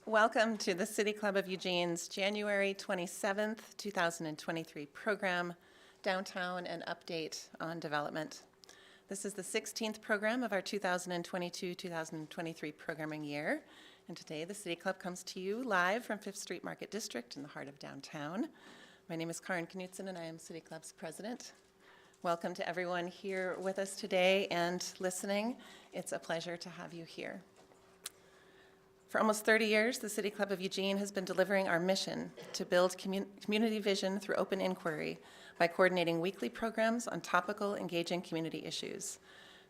Welcome to the City Club of Eugene's January 27th, 2023 program, Downtown and Update on Development. This is the 16th program of our 2022-2023 programming year, and today the City Club comes to you live from 5th Street Market District in the heart of downtown. My name is Karin Knutson and I am City Club's president. Welcome to everyone here with us today and listening. It's a pleasure to have you here. For almost 30 years, the City Club of Eugene has been delivering our mission to build community vision through open inquiry by coordinating weekly programs on topical, engaging community issues.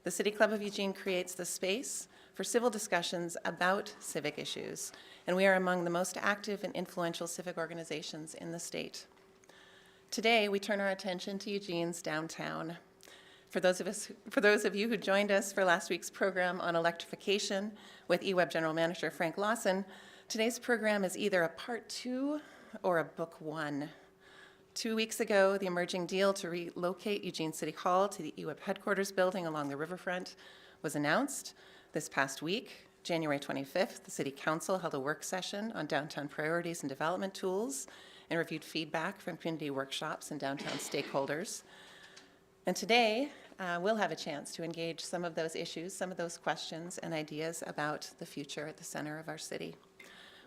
The City Club of Eugene creates the space for civil discussions about civic issues, and we are among the most active and influential civic organizations in the state. Today, we turn our attention to Eugene's downtown. For those of you who joined us for last week's program on electrification with eWeb General Manager Frank Lawson, today's program is either a part 2 or a book 1. 2 weeks ago, the emerging deal to relocate Eugene City Hall to the eWeb headquarters building along the riverfront was announced. This past week, January 25th, the City Council held a work session on downtown priorities and development tools and reviewed feedback from community workshops and downtown stakeholders. And today, we'll have a chance to engage some of those issues, some of those questions and ideas about the future at the center of our city.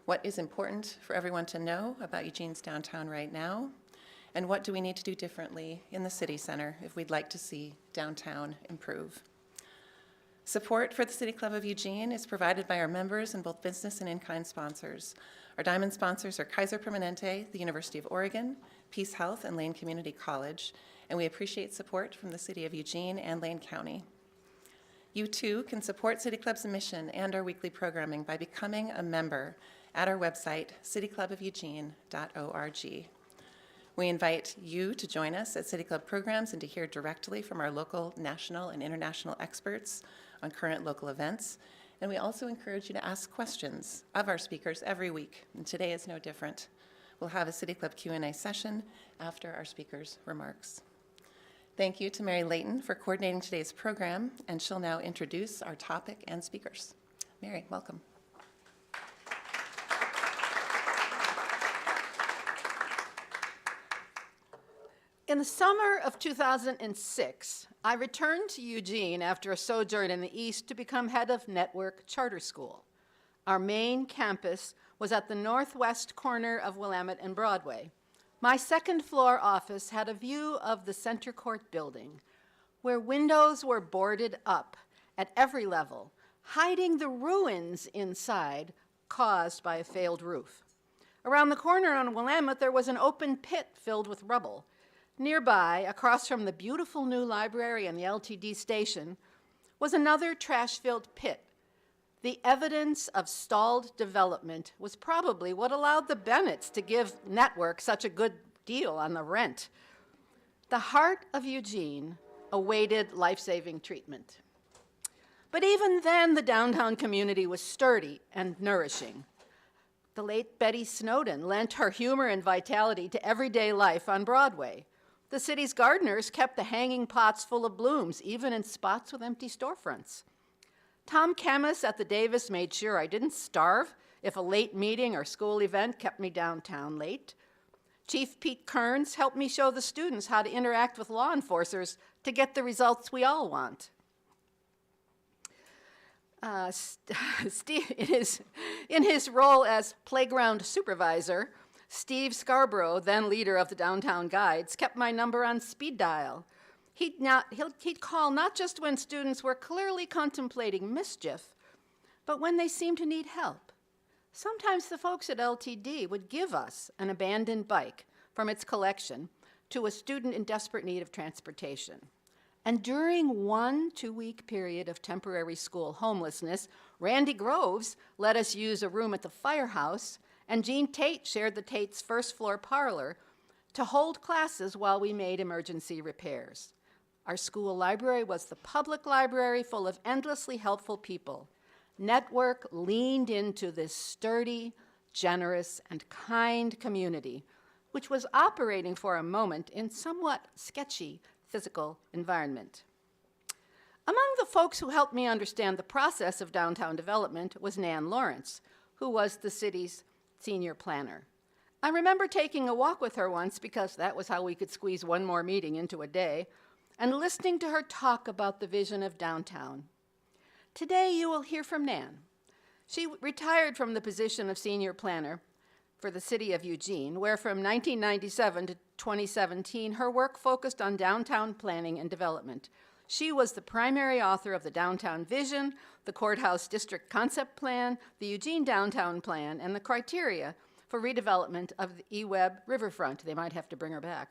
What is important for everyone to know about Eugene's downtown right now? And what do we need to do differently in the city center if we'd like to see downtown improve? Support for the City Club of Eugene is provided by our members and both business and in-kind sponsors. Our diamond sponsors are Kaiser Permanente, the University of Oregon, Peace Health, and Lane Community College, and we appreciate support from the City of Eugene and Lane County. You too can support City Club's mission and our weekly programming by becoming a member at our website, cityclubofelugene.org. We invite you to join us at City Club programs and to hear directly from our local, national, and international experts on current local events. And we also encourage you to ask questions of our speakers every week, and today is no different. We'll have a City Club Q&A session after our speakers' remarks. Thank you to Mary Layton for coordinating today's program, and she'll now introduce our topic and speakers. Mary, welcome. In the summer of 2006, I returned to Eugene after a sojourn in the East to become head of Network Charter School. Our main campus was at the northwest corner of Willamette and Broadway. My second-floor office had a view of the Center Court building, where windows were boarded up at every level, hiding the ruins inside caused by a failed roof. Around the corner on Willamette, there was an open pit filled with rubble. Nearby, across from the beautiful new library and the LTD station, was another trash-filled pit. The evidence of stalled development was probably what allowed the Bennetts to give Network such a good deal on the rent. The heart of Eugene awaited life-saving treatment. But even then, the downtown community was sturdy and nourishing. The late Betty Snowden lent her humor and vitality to everyday life on Broadway. The city's gardeners kept the hanging pots full of blooms, even in spots with empty storefronts. Tom Camus at the Davis made sure I didn't starve if a late meeting or school event kept me downtown late. Chief Pete Kearns helped me show the students how to interact with law enforcers to get the results we all want. In his role as playground supervisor, Steve Scarborough, then leader of the Downtown Guides, kept my number on speed dial. He'd call not just when students were clearly contemplating mischief, but when they seemed to need help. Sometimes the folks at LTD would give us an abandoned bike from its collection to a student in desperate need of transportation. And during one 2-week period of temporary school homelessness, Randy Groves let us use a room at the firehouse, and Jean Tate shared the Tate's first-floor parlor to hold classes while we made emergency repairs. Our school library was the public library full of endlessly helpful people. Network leaned into this sturdy, generous, and kind community, which was operating for a moment in somewhat sketchy physical environment. Among the folks who helped me understand the process of downtown development was Nan Lawrence, who was the city's senior planner. I remember taking a walk with her once because that was how we could squeeze one more meeting into a day, and listening to her talk about the vision of downtown. Today you will hear from Nan. She retired from the position of senior planner for the city of Eugene, where from 1997 to 2017, her work focused on downtown planning and development. She was the primary author of the Downtown Vision, the Courthouse District Concept Plan, the Eugene Downtown Plan, and the criteria for redevelopment of the eWeb Riverfront. They might have to bring her back.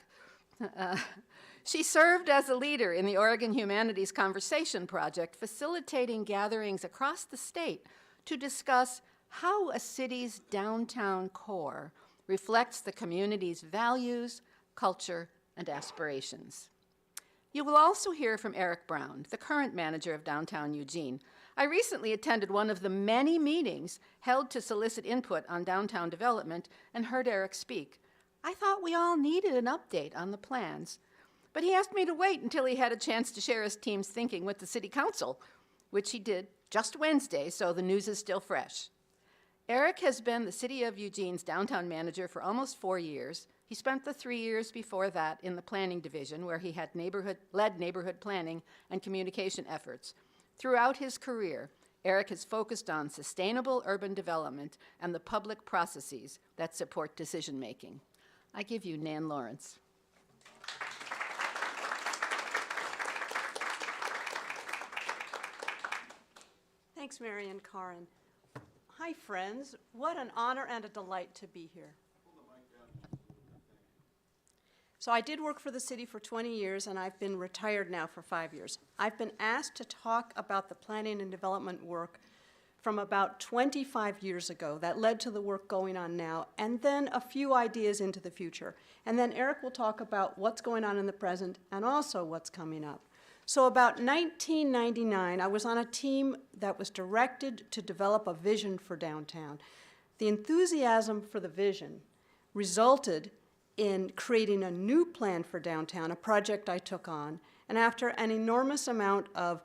She served as a leader in the Oregon Humanities Conversation Project, facilitating gatherings across the state to discuss how a city's downtown core reflects the community's values, culture, and aspirations. You will also hear from Eric Brown, the current manager of downtown Eugene. I recently attended one of the many meetings held to solicit input on downtown development and heard Eric speak. I thought we all needed an update on the plans, but he asked me to wait until he had a chance to share his team's thinking with the city council, which he did just Wednesday, so the news is still fresh. Eric has been the city of Eugene's downtown manager for almost 4 years. He spent the 3 years before that in the planning division, where he had led neighborhood planning and communication efforts. Throughout his career, Eric has focused on sustainable urban development and the public processes that support decision-making. I give you Nan Lawrence. Thanks, Mary and Karen. Hi, friends. What an honor and a delight to be here. So I did work for the city for 20 years, and I've been retired now for 5 years. I've been asked to talk about the planning and development work from about 25 years ago that led to the work going on now, and then a few ideas into the future. And then Eric will talk about what's going on in the present and also what's coming up. So about 1999, I was on a team that was directed to develop a vision for downtown. The enthusiasm for the vision resulted in creating a new plan for downtown, a project I took on. And after an enormous amount of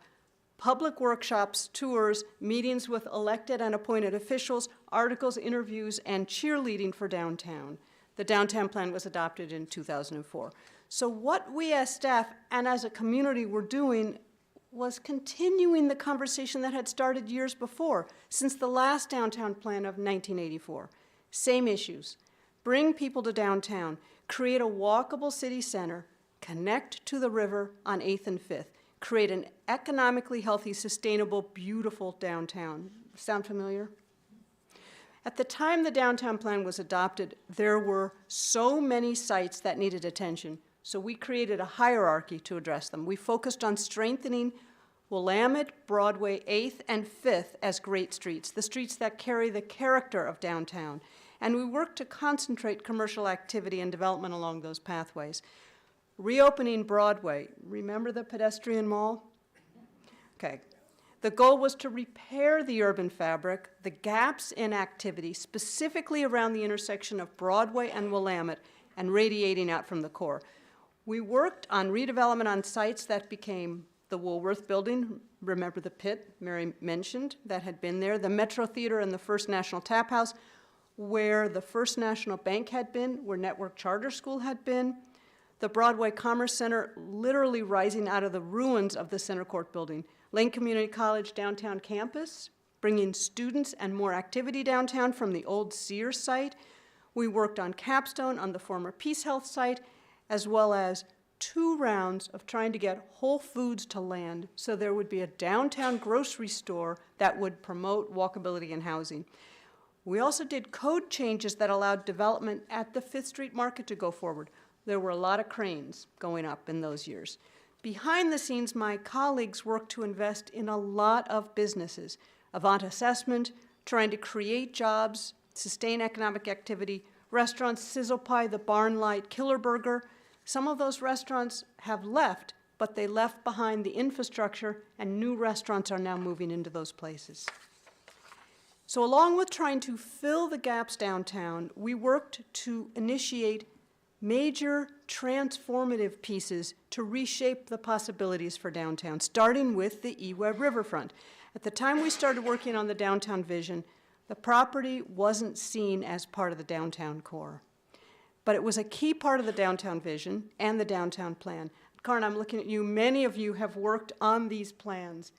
public workshops, tours, meetings with elected and appointed officials, articles, interviews, and cheerleading for downtown, the downtown plan was adopted in 2004. So what we as staff and as a community were doing was continuing the conversation that had started years before, since the last downtown plan of 1984. Same issues. Bring people to downtown, create a walkable city center, connect to the river on 8th and 5th, create an economically healthy, sustainable, beautiful downtown. Sound familiar? At the time the downtown plan was adopted, there were so many sites that needed attention, so we created a hierarchy to address them. We focused on strengthening Willamette, Broadway, 8th, and 5th as great streets, the streets that carry the character of downtown. And we worked to concentrate commercial activity and development along those pathways. Reopening Broadway, remember the pedestrian mall? Okay. The goal was to repair the urban fabric, the gaps in activity, specifically around the intersection of Broadway and Willamette, and radiating out from the core. We worked on redevelopment on sites that became the Woolworth Building, remember the pit Mary mentioned that had been there, the Metro Theater and the First National Tap House, where the First National Bank had been, where Network Charter School had been, the Broadway Commerce Center literally rising out of the ruins of the Center Court Building, Lane Community College downtown campus, bringing students and more activity downtown from the old Sears site. We worked on Capstone on the former Peace Health site, as well as 2 rounds of trying to get Whole Foods to land so there would be a downtown grocery store that would promote walkability and housing. We also did code changes that allowed development at the 5th Street Market to go forward. There were a lot of cranes going up in those years. Behind the scenes, my colleagues worked to invest in a lot of businesses. Avant Assessment, trying to create jobs, sustain economic activity, restaurants, Sizzle Pie, The Barn Light, Killer Burger. Some of those restaurants have left, but they left behind the infrastructure, and new restaurants are now moving into those places. So along with trying to fill the gaps downtown, we worked to initiate major transformative pieces to reshape the possibilities for downtown, starting with the eWeb Riverfront. At the time we started working on the downtown vision, The property wasn't seen as part of the downtown core, but it was a key part of the downtown vision and the downtown plan. Karen, I'm looking at you. Many of you have worked on these plans.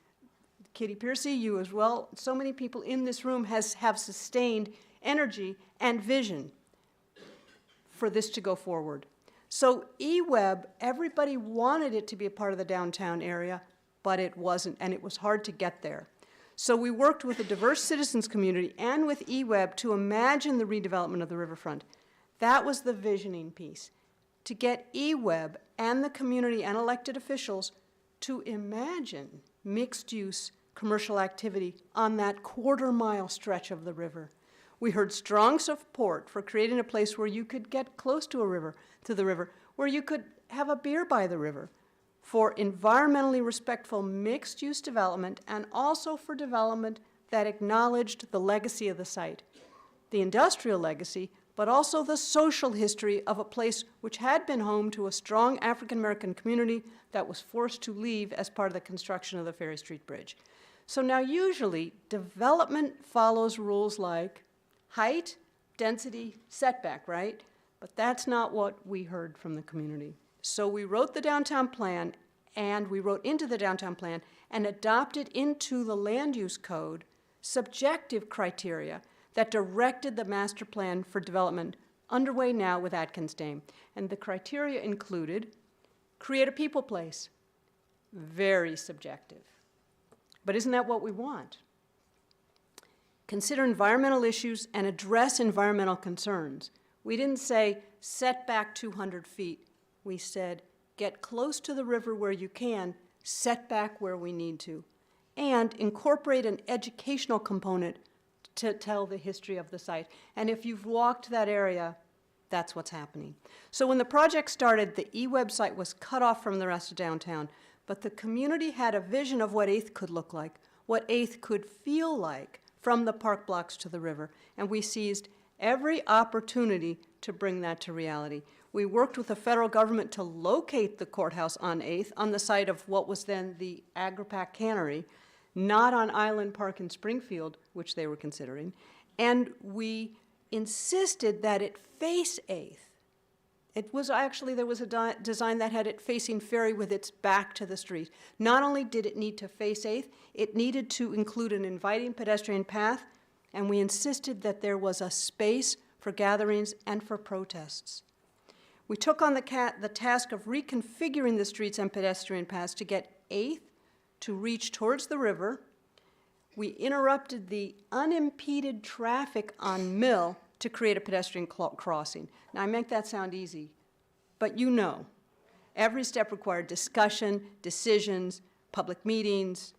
Kitty Piercy, you as well. So many people in this room have sustained energy and vision for this to go forward. So eWeb, everybody wanted it to be a part of the downtown area, but it wasn't, and it was hard to get there. So we worked with a diverse citizens community and with eWeb to imagine the redevelopment of the riverfront. That was the visioning piece, to get eWeb and the community and elected officials to imagine mixed-use commercial activity on that quarter-mile stretch of the river. We heard strong support for creating a place where you could get close to the river, where you could have a beer by the river, for environmentally respectful mixed-use development, and also for development that acknowledged the legacy of the site, the industrial legacy, but also the social history of a place which had been home to a strong African-American community that was forced to leave as part of the construction of the Ferry Street Bridge. So now usually, development follows rules like height, density, setback, right? But that's not what we heard from the community. So we wrote the downtown plan, and we wrote into the downtown plan and adopted into the land use code subjective criteria that directed the master plan for development underway now with Atkins Dame. And the criteria included create a people place. Very subjective. But isn't that what we want? Consider environmental issues and address environmental concerns. We didn't say set back 200 feet. We said get close to the river where you can, set back where we need to, and incorporate an educational component to tell the history of the site. And if you've walked that area, that's what's happening. So when the project started, the e-website was cut off from the rest of downtown, but the community had a vision of what 8th could look like, what 8th could feel like from the park blocks to the river, and we seized every opportunity to bring that to reality. We worked with the federal government to locate the courthouse on 8th on the site of what was then the Agri-Pac Cannery, not on Island Park in Springfield, which they were considering, and we insisted that it face 8th. It was actually, there was a design that had it facing Ferry with its back to the street. Not only did it need to face 8th, it needed to include an inviting pedestrian path, and we insisted that there was a space for gatherings and for protests. We took on the task of reconfiguring the streets and pedestrian paths to get 8th to reach towards the river. We interrupted the unimpeded traffic on Mill to create a pedestrian crossing. Now, I make that sound easy, but you know, every step required discussion, decisions, public meetings,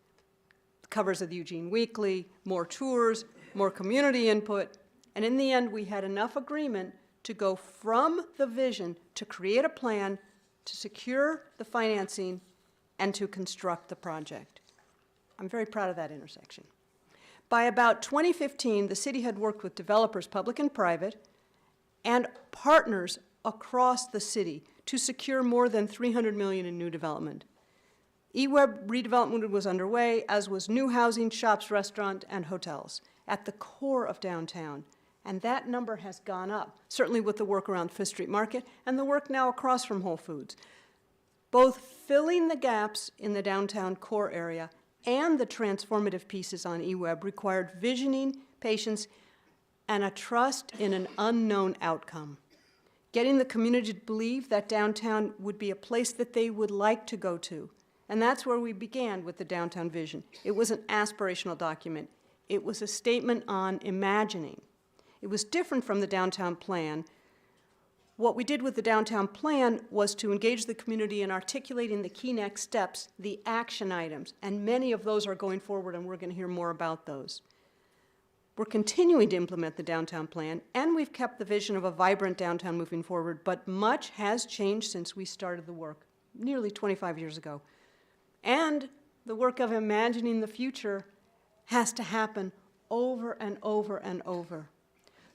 covers of the Eugene Weekly, more tours, more community input, and in the end, we had enough agreement to go from the vision to create a plan, to secure the financing, and to construct the project. I'm very proud of that intersection. By about 2015, the city had worked with developers, public and private, and partners across the city to secure more than $300 million in new development. eWeb redevelopment was underway, as was new housing, shops, restaurant, and hotels at the core of downtown. And that number has gone up, certainly with the work around Fifth Street Market and the work now across from Whole Foods. Both filling the gaps in the downtown core area and the transformative pieces on eWeb required visioning, patience, and a trust in an unknown outcome. Getting the community to believe that downtown would be a place that they would like to go to. And that's where we began with the downtown vision. It was an aspirational document. It was a statement on imagining. It was different from the downtown plan. What we did with the downtown plan was to engage the community in articulating the key next steps, the action items, and many of those are going forward, and we're going to hear more about those. We're continuing to implement the downtown plan, and we've kept the vision of a vibrant downtown moving forward, but much has changed since we started the work, nearly 25 years ago. And the work of imagining the future has to happen over and over and over.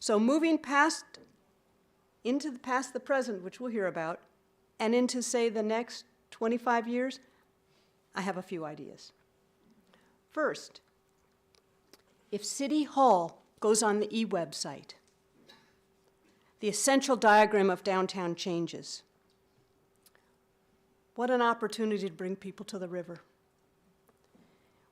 So moving past the present, which we'll hear about, and into, say, the next 25 years, I have a few ideas. First, if City Hall goes on the e-website. The essential diagram of downtown changes. What an opportunity to bring people to the river.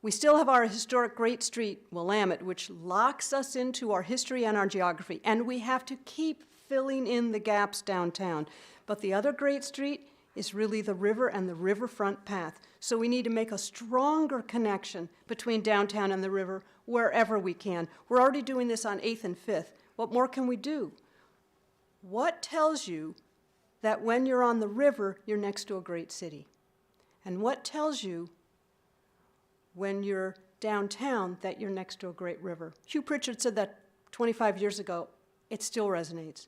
We still have our historic Great Street, Willamette, which locks us into our history and our geography, and we have to keep filling in the gaps downtown. But the other Great Street is really the river and the riverfront path. So we need to make a stronger connection between downtown and the river wherever we can. We're already doing this on 8th and 5th. What more can we do? What tells you that when you're on the river, you're next to a great city? And what tells you when you're downtown that you're next to a great river? Hugh Pritchard said that 25 years ago. It still resonates.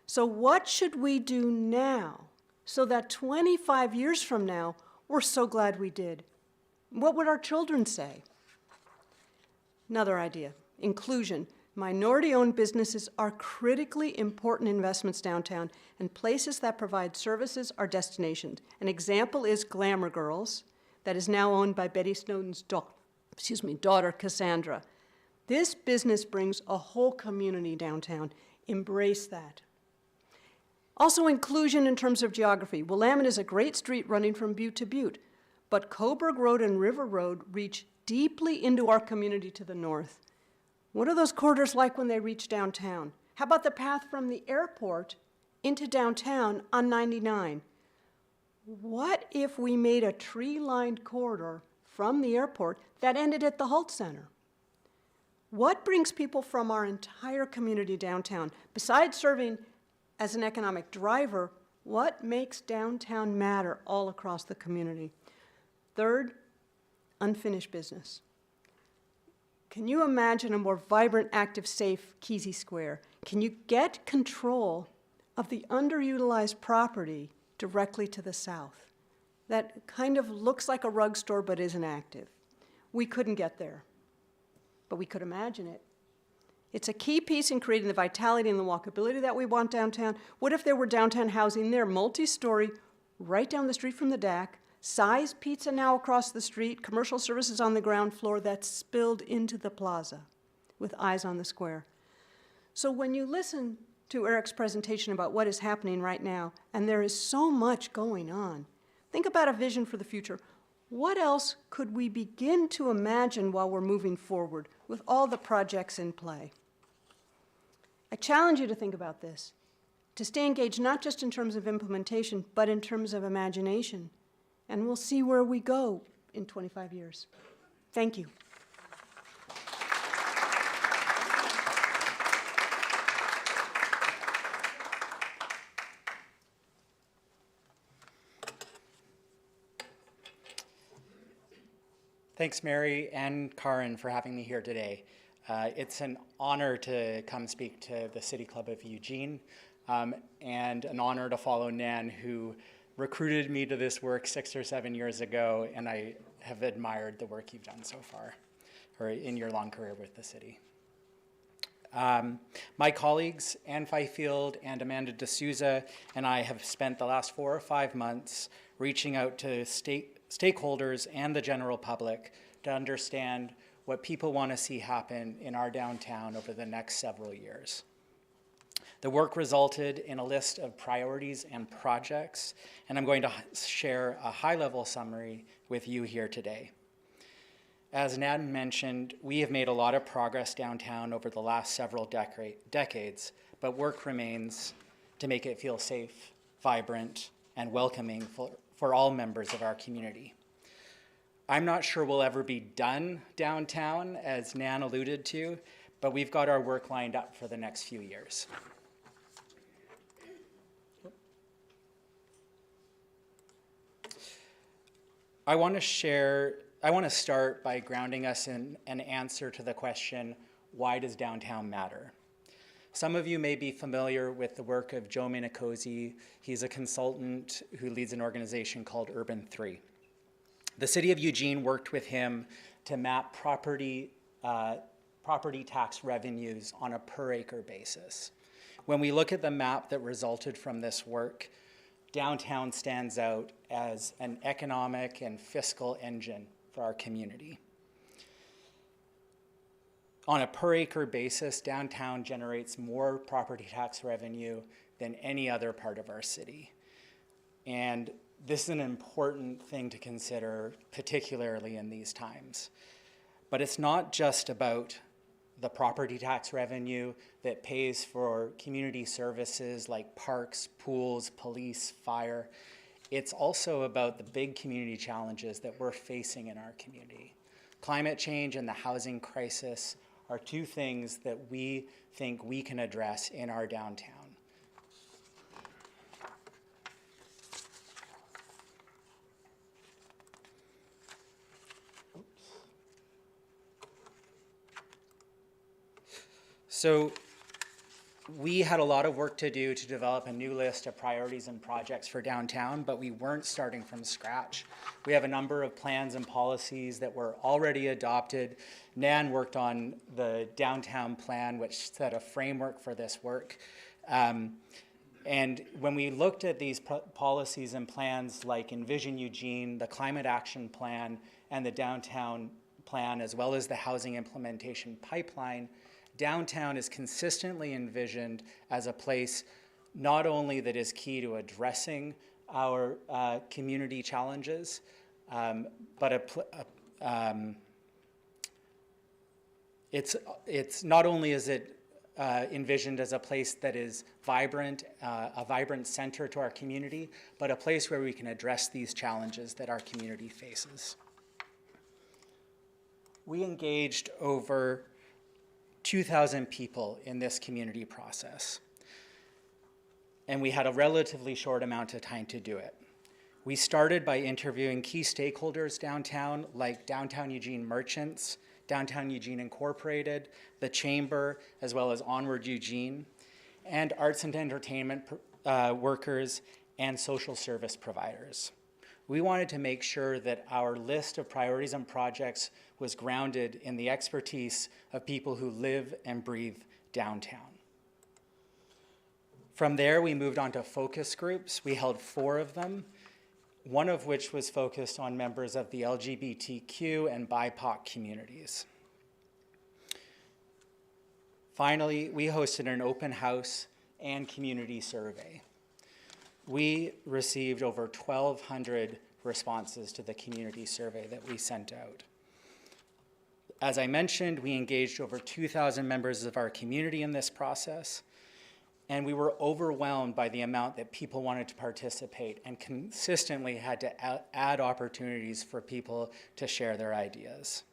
So what should we do now so that 25 years from now, we're so glad we did? What would our children say? Another idea, inclusion. Minority-owned businesses are critically important investments downtown, and places that provide services are destinations. An example is Glamour Girls, that is now owned by Betty Snowden's daughter, Cassandra. This business brings a whole community downtown. Embrace that. Also, inclusion in terms of geography. Willamette is a great street running from butte to butte, but Coburg Road and River Road reach deeply into our community to the north. What are those corridors like when they reach downtown? How about the path from the airport into downtown on 99? What if we made a tree-lined corridor from the airport that ended at the Holt Center? What brings people from our entire community downtown? Besides serving as an economic driver, what makes downtown matter all across the community? Third, unfinished business. Can you imagine a more vibrant, active, safe Kesey Square? Can you get control of the underutilized property directly to the south that kind of looks like a rug store but isn't active? We couldn't get there, but we could imagine it. It's a key piece in creating the vitality and the walkability that we want downtown. What if there were downtown housing there, multi-story, right down the street from the DAC, size pizza now across the street, commercial services on the ground floor that's spilled into the plaza with eyes on the square. So when you listen to Eric's presentation about what is happening right now, and there is so much going on, think about a vision for the future. What else could we begin to imagine while we're moving forward with all the projects in play? I challenge you to think about this, to stay engaged not just in terms of implementation, but in terms of imagination. And we'll see where we go in 25 years. Thank you. Thanks, Mary and Karin, for having me here today. It's an honor to come speak to the City Club of Eugene, and an honor to follow Nan, who recruited me to this work 6 or 7 years ago, and I have admired the work you've done so far, or in your long career with the city. My colleagues, Ann Fifield and Amanda D'Souza, and I have spent the last 4 or 5 months reaching out to stakeholders and the general public to understand what people want to see happen in our downtown over the next several years. The work resulted in a list of priorities and projects, and I'm going to share a high-level summary with you here today. As Nan mentioned, we have made a lot of progress downtown over the last several decades, but work remains to make it feel safe, vibrant, and welcoming for all members of our community. I'm not sure we'll ever be done downtown, as Nan alluded to, but we've got our work lined up for the next few years. I want to start by grounding us in an answer to the question, why does downtown matter? Some of you may be familiar with the work of Joe Minicozy. He's a consultant who leads an organization called Urban 3. The city of Eugene worked with him to map property tax revenues on a per acre basis. When we look at the map that resulted from this work, downtown stands out as an economic and fiscal engine for our community. On a per acre basis, downtown generates more property tax revenue than any other part of our city. And this is an important thing to consider, particularly in these times. But it's not just about the property tax revenue that pays for community services like parks, pools, police, fire. It's also about the big community challenges that we're facing in our community. Climate change and the housing crisis are two things that we think we can address in our downtown. So we had a lot of work to do to develop a new list of priorities and projects for downtown, but we weren't starting from scratch. We have a number of plans and policies that were already adopted. Nan worked on the downtown plan, which set a framework for this work. And when we looked at these policies and plans like Envision Eugene, the Climate Action Plan, and the Downtown Plan, as well as the Housing Implementation Pipeline, downtown is consistently envisioned as a place not only that is key to addressing our community challenges, but it's not only is it envisioned as a place that is vibrant, a vibrant center to our community, but a place where we can address these challenges that our community faces. We engaged over 2,000 people in this community process, and we had a relatively short amount of time to do it. We started by interviewing key stakeholders downtown, like Downtown Eugene Merchants, Downtown Eugene Incorporated, the Chamber, as well as Onward Eugene, and arts and entertainment workers and social service providers. We wanted to make sure that our list of priorities and projects was grounded in the expertise of people who live and breathe downtown. From there, we moved on to focus groups. We held 4 of them, one of which was focused on members of the LGBTQ and BIPOC communities. Finally, we hosted an open house and community survey. We received over 1,200 responses to the community survey that we sent out. As I mentioned, we engaged over 2,000 members of our community in this process, and we were overwhelmed by the amount that people wanted to participate and consistently had to add opportunities for people to share their ideas.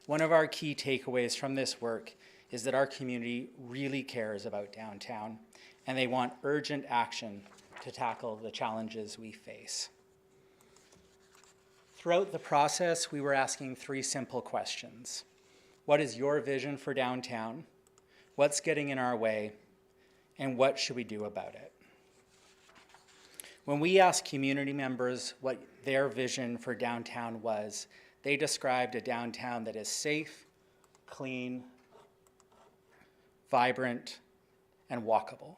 One of our key takeaways from this work is that our community really cares about downtown, and they want urgent action to tackle the challenges we face. Throughout the process, we were asking 3 simple questions. What is your vision for downtown? What's getting in our way? And what should we do about it? When we asked community members what their vision for downtown was, they described a downtown that is safe, clean, vibrant, and walkable.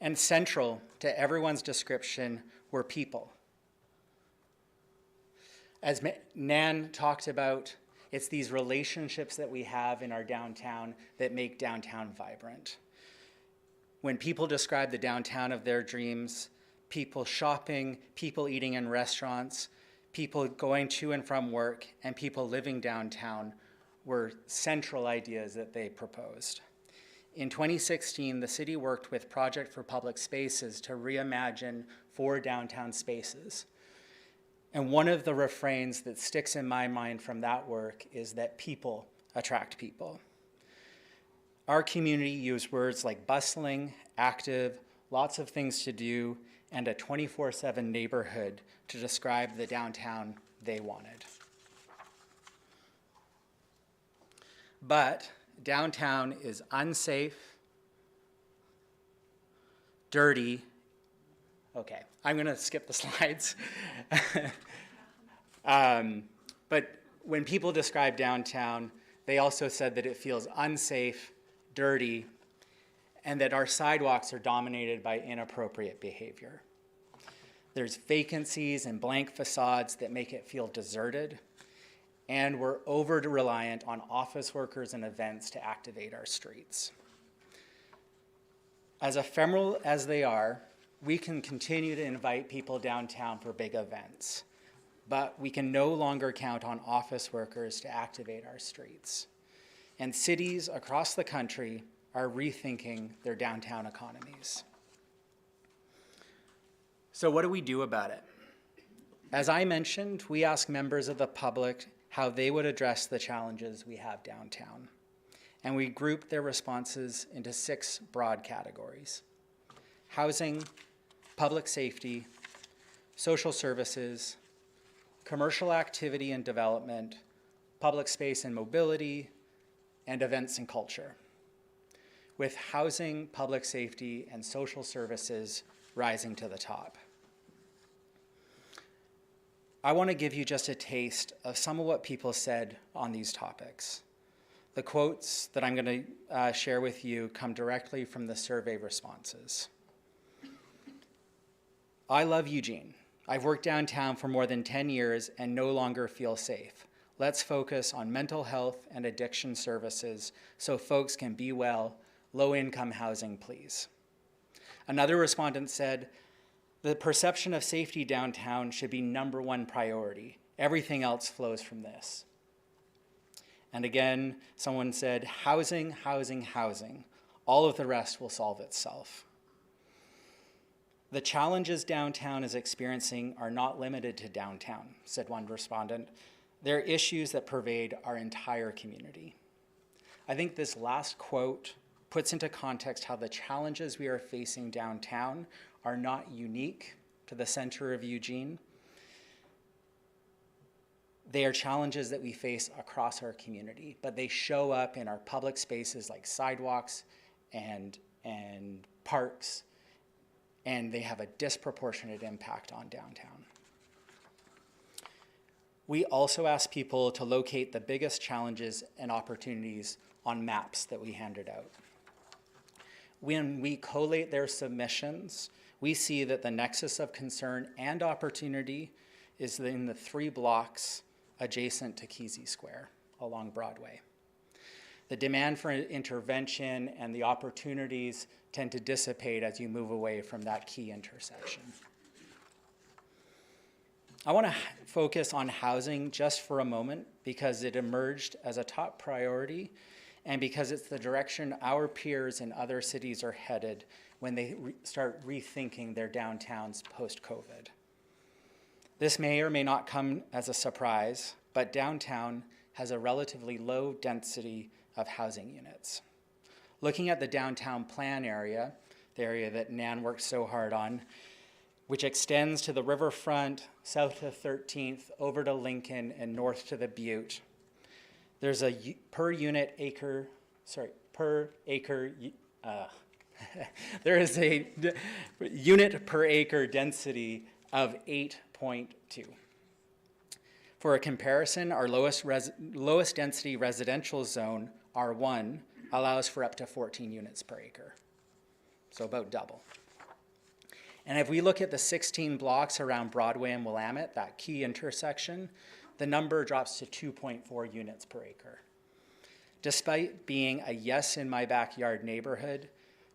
And central to everyone's description were people. As Nan talked about, it's these relationships that we have in our downtown that make downtown vibrant. When people describe the downtown of their dreams, people shopping, people eating in restaurants, people going to and from work, and people living downtown were central ideas that they proposed. In 2016, the city worked with Project for Public Spaces to reimagine 4 downtown spaces. And one of the refrains that sticks in my mind from that work is that people attract people. Our community used words like bustling, active, lots of things to do, and a 24/7 neighborhood to describe the downtown they wanted. But downtown is unsafe, dirty. Okay, I'm gonna skip the slides. But when people describe downtown, they also said that it feels unsafe, dirty, and that our sidewalks are dominated by inappropriate behavior. There's vacancies and blank facades that make it feel deserted. And we're over-reliant on office workers and events to activate our streets. As ephemeral as they are, we can continue to invite people downtown for big events, but we can no longer count on office workers to activate our streets. And cities across the country are rethinking their downtown economies. So what do we do about it? As I mentioned, we ask members of the public how they would address the challenges we have downtown. And we grouped their responses into 6 broad categories: housing, public safety, social services, commercial activity and development, public space and mobility, and events and culture, with housing, public safety, and social services rising to the top. I want to give you just a taste of some of what people said on these topics. The quotes that I'm going to share with you come directly from the survey responses. I love Eugene. I've worked downtown for more than 10 years and no longer feel safe. Let's focus on mental health and addiction services so folks can be well. Low-income housing, please. Another respondent said, the perception of safety downtown should be #1 priority. Everything else flows from this. And again, someone said, housing, housing, housing. All of the rest will solve itself. The challenges downtown is experiencing are not limited to downtown, said one respondent. They're issues that pervade our entire community. I think this last quote puts into context how the challenges we are facing downtown are not unique to the center of Eugene. They are challenges that we face across our community, but they show up in our public spaces like sidewalks and parks, and they have a disproportionate impact on downtown. We also ask people to locate the biggest challenges and opportunities on maps that we handed out. When we collate their submissions, we see that the nexus of concern and opportunity is in the 3 blocks adjacent to Kesey Square along Broadway. The demand for intervention and the opportunities tend to dissipate as you move away from that key intersection. I want to focus on housing just for a moment because it emerged as a top priority and because it's the direction our peers in other cities are headed when they start rethinking their downtowns post-COVID. This may or may not come as a surprise, but downtown has a relatively low density of housing units. Looking at the downtown plan area, the area that Nan worked so hard on, which extends to the riverfront, south to 13th, over to Lincoln, and north to the Butte, there's a there is a unit per acre density of 8.2. For a comparison, our lowest density residential zone, R1, allows for up to 14 units per acre, so about double. And if we look at the 16 blocks around Broadway and Willamette, that key intersection, the number drops to 2.4 units per acre. Despite being a yes in my backyard neighborhood,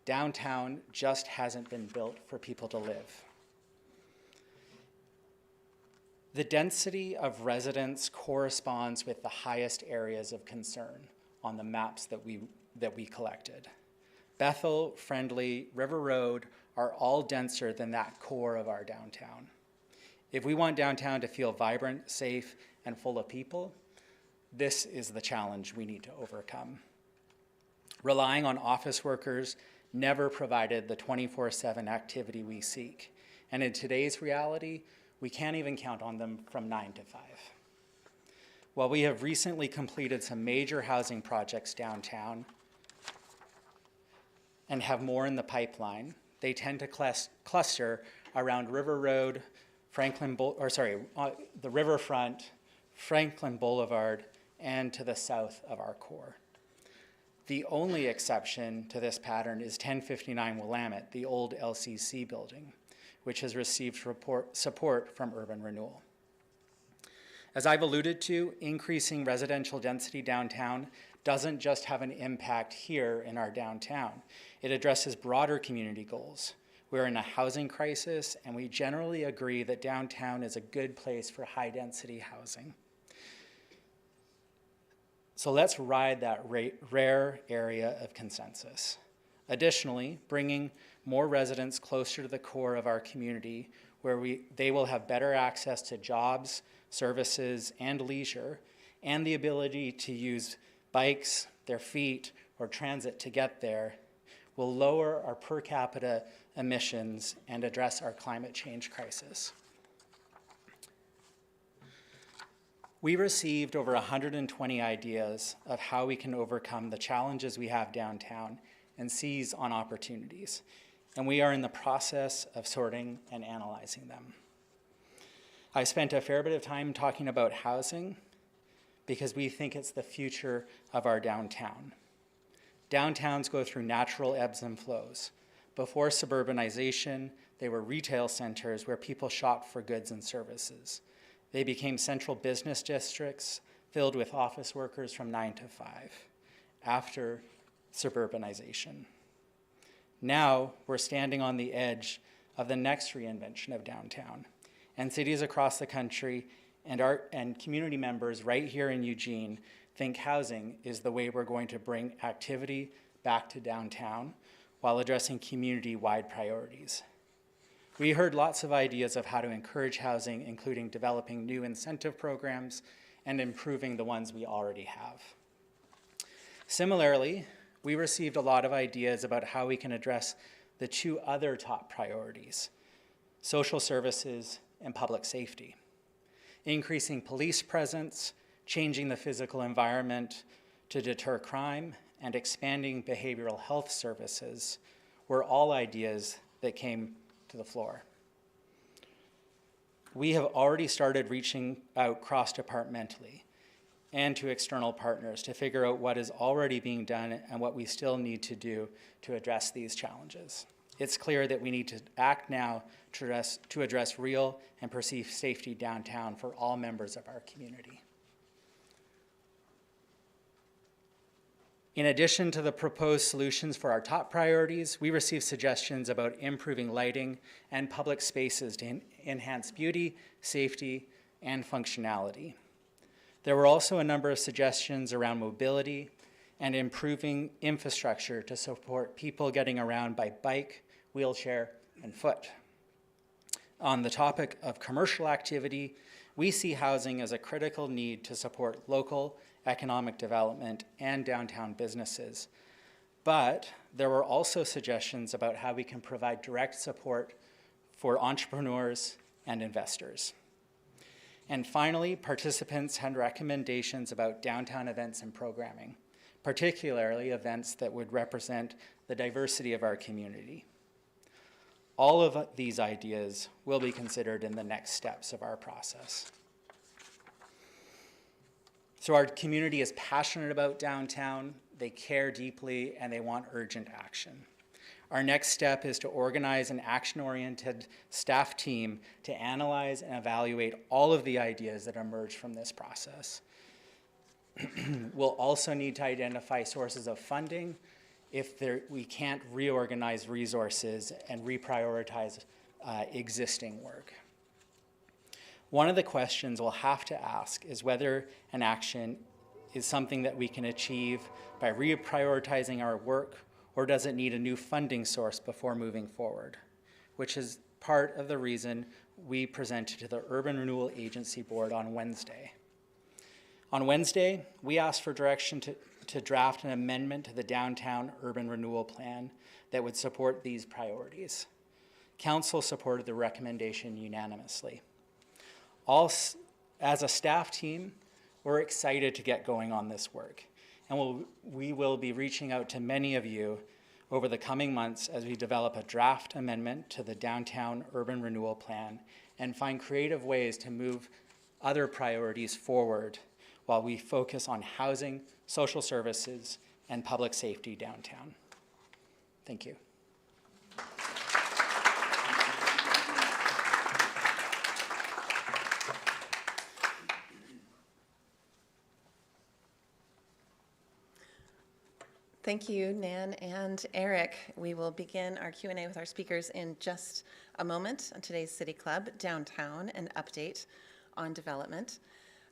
downtown just hasn't been built for people to live. The density of residents corresponds with the highest areas of concern on the maps that we collected. Bethel, Friendly, River Road are all denser than that core of our downtown. If we want downtown to feel vibrant, safe, and full of people, this is the challenge we need to overcome. Relying on office workers never provided the 24/7 activity we seek. And in today's reality, we can't even count on them from 9 to 5. While we have recently completed some major housing projects downtown and have more in the pipeline, they tend to cluster around River Road, the riverfront, Franklin Boulevard, and to the south of our core. The only exception to this pattern is 1059 Willamette, the old LCC building, which has received support from urban renewal. As I've alluded to, increasing residential density downtown doesn't just have an impact here in our downtown. It addresses broader community goals. We're in a housing crisis, and we generally agree that downtown is a good place for high-density housing. So let's ride that rare area of consensus. Additionally, bringing more residents closer to the core of our community, where they will have better access to jobs, services, and leisure, and the ability to use bikes, their feet, or transit to get there, will lower our per capita emissions and address our climate change crisis. We received over 120 ideas of how we can overcome the challenges we have downtown and seize on opportunities, and we are in the process of sorting and analyzing them. I spent a fair bit of time talking about housing because we think it's the future of our downtown. Downtowns go through natural ebbs and flows. Before suburbanization, they were retail centers where people shopped for goods and services. They became central business districts filled with office workers from 9 to 5 after suburbanization. Now we're standing on the edge of the next reinvention of downtown, and cities across the country and community members right here in Eugene think housing is the way we're going to bring activity back to downtown while addressing community-wide priorities. We heard lots of ideas of how to encourage housing, including developing new incentive programs and improving the ones we already have. Similarly, we received a lot of ideas about how we can address the two other top priorities: social services and public safety. Increasing police presence, changing the physical environment to deter crime, and expanding behavioral health services were all ideas that came to the floor. We have already started reaching out cross-departmentally and to external partners to figure out what is already being done and what we still need to do to address these challenges. It's clear that we need to act now to address real and perceived safety downtown for all members of our community. In addition to the proposed solutions for our top priorities, we received suggestions about improving lighting and public spaces to enhance beauty, safety, and functionality. There were also a number of suggestions around mobility and improving infrastructure to support people getting around by bike, wheelchair, and foot. On the topic of commercial activity, we see housing as a critical need to support local economic development and downtown businesses. But there were also suggestions about how we can provide direct support for entrepreneurs and investors. And finally, participants had recommendations about downtown events and programming, particularly events that would represent the diversity of our community. All of these ideas will be considered in the next steps of our process. So our community is passionate about downtown, they care deeply, and they want urgent action. Our next step is to organize an action-oriented staff team to analyze and evaluate all of the ideas that emerge from this process. We'll also need to identify sources of funding if we can't reorganize resources and reprioritize existing work. One of the questions we'll have to ask is whether an action is something that we can achieve by reprioritizing our work, or does it need a new funding source before moving forward, which is part of the reason we presented to the Urban Renewal Agency Board on Wednesday. On Wednesday, we asked for direction to draft an amendment to the Downtown Urban Renewal Plan that would support these priorities. Council supported the recommendation unanimously. As a staff team, we're excited to get going on this work, and we will be reaching out to many of you over the coming months as we develop a draft amendment to the Downtown Urban Renewal Plan and find creative ways to move other priorities forward while we focus on housing, social services, and public safety downtown. Thank you. Thank you, Nan and Eric. We will begin our Q&A with our speakers in just a moment on today's City Club Downtown, an update on development.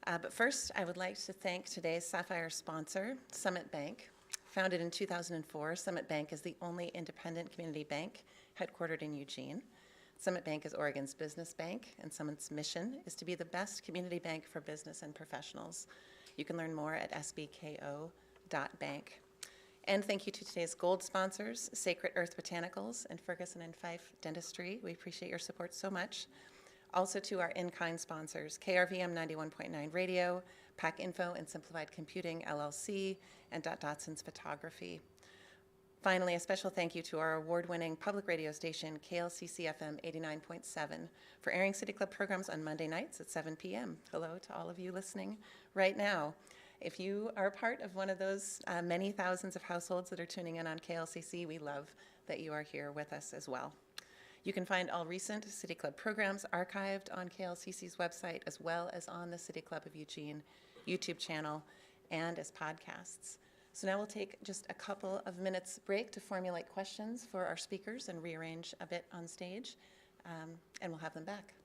But first, I would like to thank today's Sapphire sponsor, Summit Bank. Founded in 2004, Summit Bank is the only independent community bank headquartered in Eugene. Summit Bank is Oregon's business bank, and Summit's mission is to be the best community bank for business and professionals. You can learn more at sbko.bank. And thank you to today's gold sponsors, Sacred Earth Botanicals and Ferguson and Fife Dentistry. We appreciate your support so much. Also to our in-kind sponsors, KRVM 91.9 Radio, Pack Info and Simplified Computing LLC, and Dotson's Photography. Finally, a special thank you to our award-winning public radio station, KLCC FM 89.7, for airing City Club programs on Monday nights at 7 p.m. Hello to all of you listening right now. If you are part of one of those many thousands of households that are tuning in on KLCC, we love that you are here with us as well. You can find all recent City Club programs archived on KLCC's website, as well as on the City Club of Eugene YouTube channel and as podcasts. So now we'll take just a couple of minutes break to formulate questions for our speakers and rearrange a bit on stage, and we'll have them back.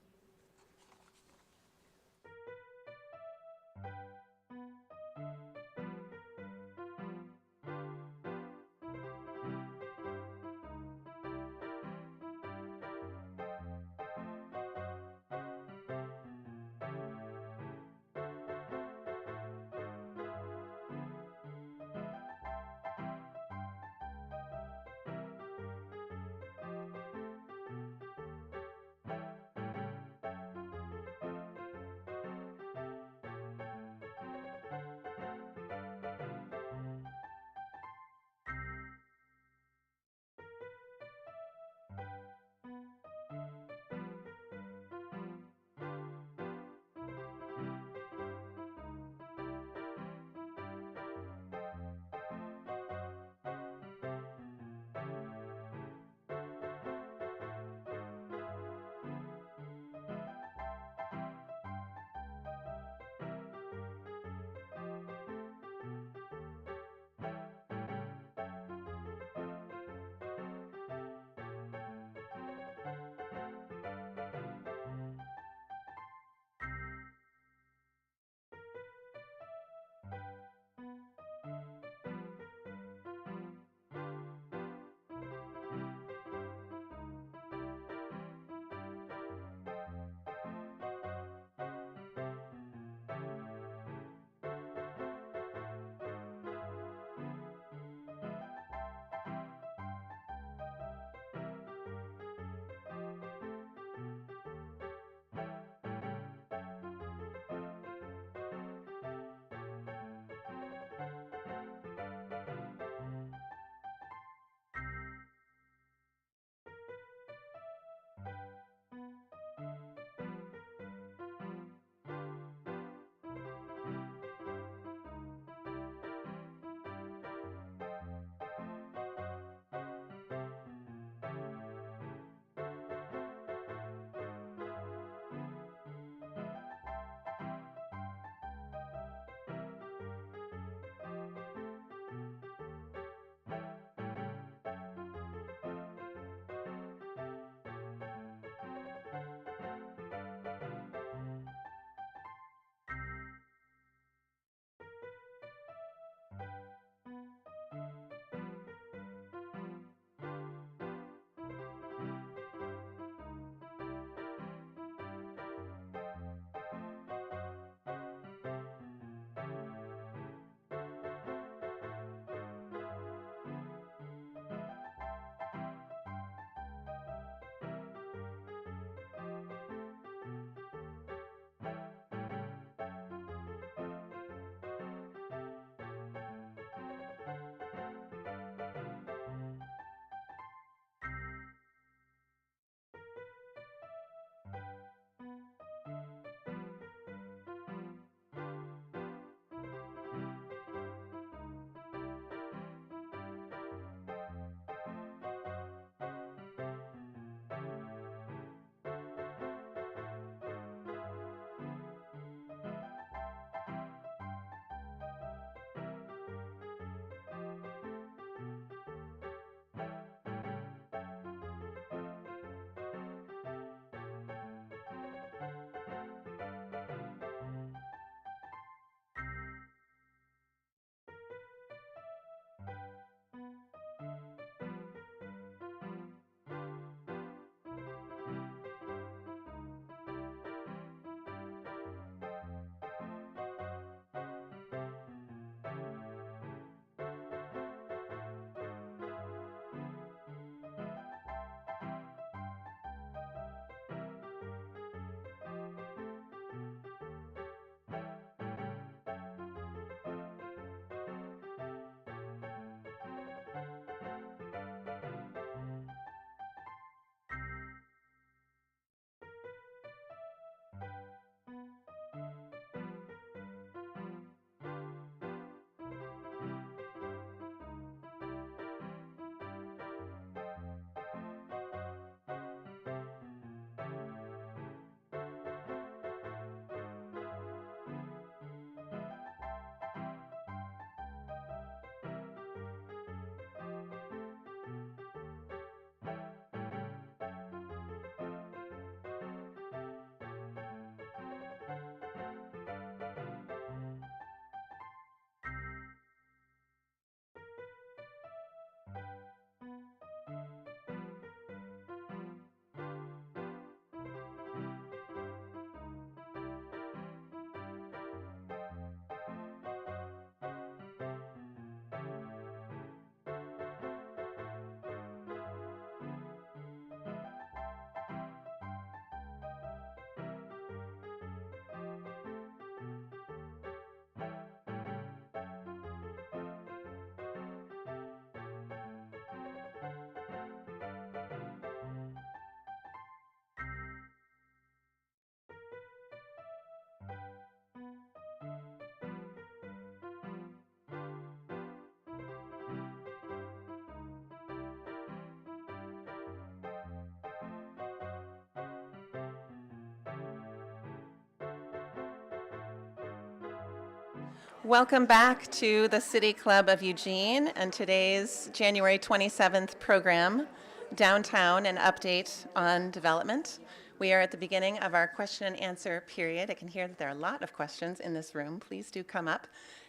Welcome back to the City Club of Eugene and today's January 27th program, Downtown, an update on development. We are at the beginning of our question and answer period. I can hear that there are a lot of questions in this room. Please do come up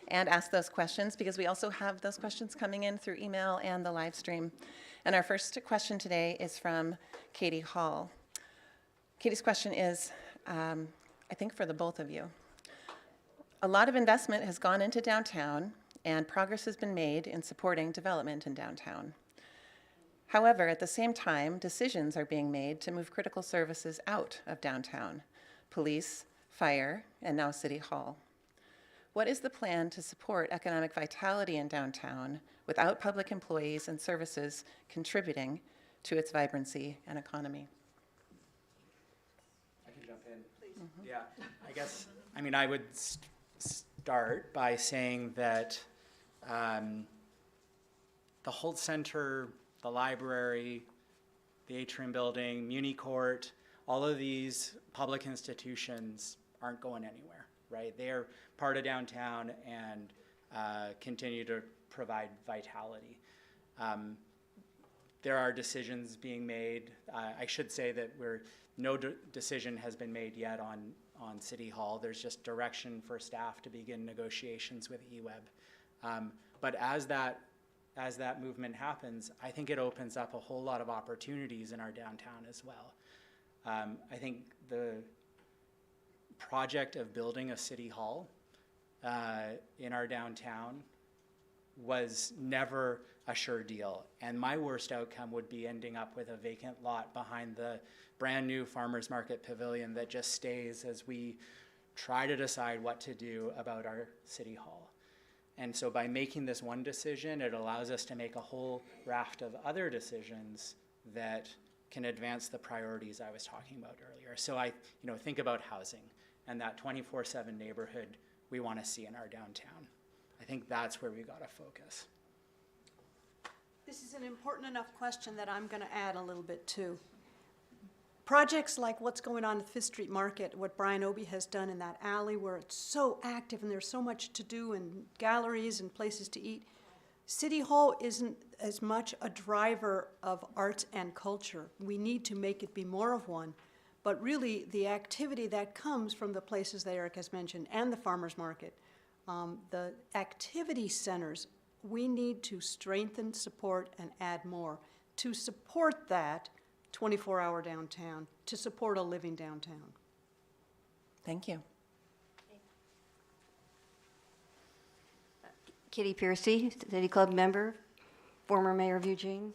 and ask those questions because we also have those questions coming in through email and the live stream. And our first question today is from Katie Hall. Katie's question is, I think for the both of you. A lot of investment has gone into downtown, and progress has been made in supporting development in downtown. However, at the same time, decisions are being made to move critical services out of downtown: police, fire, and now City Hall. What is the plan to support economic vitality in downtown without public employees and services contributing to its vibrancy and economy? I can jump in. Please. Yeah, I would start by saying that the Holt Center, the library, the Atrium Building, Muni Court, all of these public institutions aren't going anywhere, right? They are part of downtown and continue to provide vitality. There are decisions being made. I should say that no decision has been made yet on City Hall. There's just direction for staff to begin negotiations with eWeb. But as that movement happens, I think it opens up a whole lot of opportunities in our downtown as well. I think the project of building a City Hall in our downtown was never a sure deal. And my worst outcome would be ending up with a vacant lot behind the brand new Farmers Market Pavilion that just stays as we try to decide what to do about our City Hall. And so by making this one decision, it allows us to make a whole raft of other decisions that can advance the priorities I was talking about earlier. So I think about housing and that 24/7 neighborhood we want to see in our downtown. I think that's where we got to focus. This is an important enough question that I'm going to add a little bit too. Projects like what's going on at Fifth Street Market, what Brian Obie has done in that alley where it's so active and there's so much to do and galleries and places to eat. City Hall isn't as much a driver of arts and culture. We need to make it be more of one. But really, the activity that comes from the places that Eric has mentioned and the farmers market, the activity centers, we need to strengthen, support, and add more to support that 24-hour downtown, to support a living downtown. Thank you. Kitty Piercy, City Club member, former mayor of Eugene.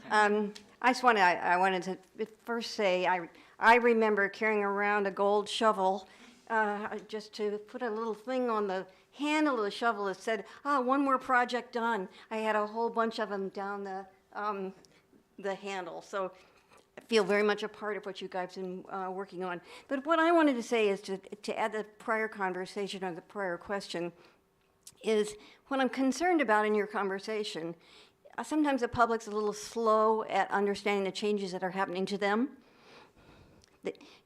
I wanted to first say I remember carrying around a gold shovel just to put a little thing on the handle of the shovel that said, one more project done. I had a whole bunch of them down the handle. So I feel very much a part of what you guys have been working on. But what I wanted to say is to add the prior conversation or the prior question is what I'm concerned about in your conversation. Sometimes the public's a little slow at understanding the changes that are happening to them.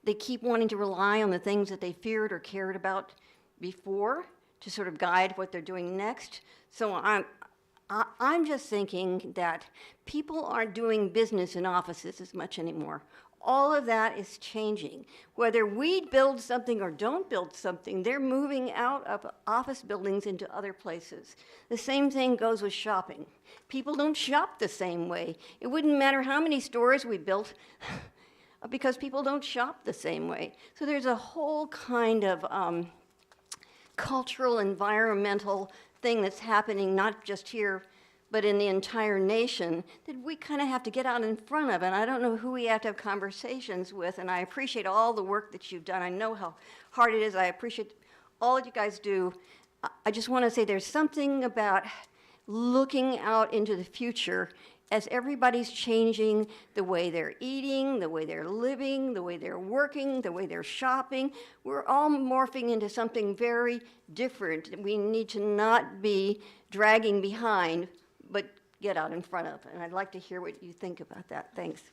They keep wanting to rely on the things that they feared or cared about before to sort of guide what they're doing next. So I'm just thinking that people aren't doing business in offices as much anymore. All of that is changing. Whether we build something or don't build something, they're moving out of office buildings into other places. The same thing goes with shopping. People don't shop the same way. It wouldn't matter how many stores we built because people don't shop the same way. So there's a whole kind of cultural, environmental thing that's happening, not just here, but in the entire nation, that we kind of have to get out in front of. And I don't know who we have to have conversations with, and I appreciate all the work that you've done. I know how hard it is. I appreciate all that you guys do. I just want to say there's something about looking out into the future as everybody's changing the way they're eating, the way they're living, the way they're working, the way they're shopping. We're all morphing into something very different. We need to not be dragging behind, but get out in front of. And I'd like to hear what you think about that. Thanks.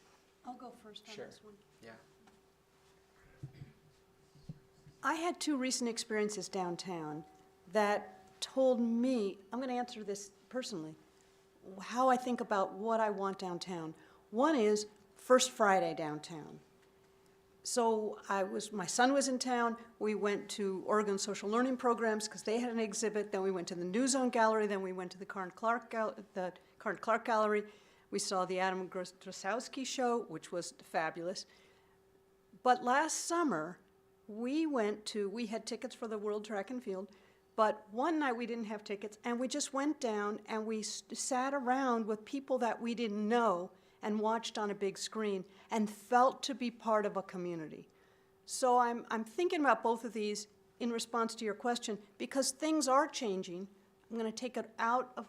I'll go first on this one. Yeah. I had two recent experiences downtown that told me, I'm going to answer this personally, how I think about what I want downtown. One is First Friday downtown. So my son was in town, we went to Oregon Social Learning Programs because they had an exhibit, then we went to the New Zone Gallery, then we went to the Karen Clark Gallery. We saw the Adam Grosowski show, which was fabulous. But last summer, we had tickets for the World Track and Field, but one night we didn't have tickets, and we just went down and we sat around with people that we didn't know and watched on a big screen and felt to be part of a community. So I'm thinking about both of these in response to your question, because things are changing. I'm going to take it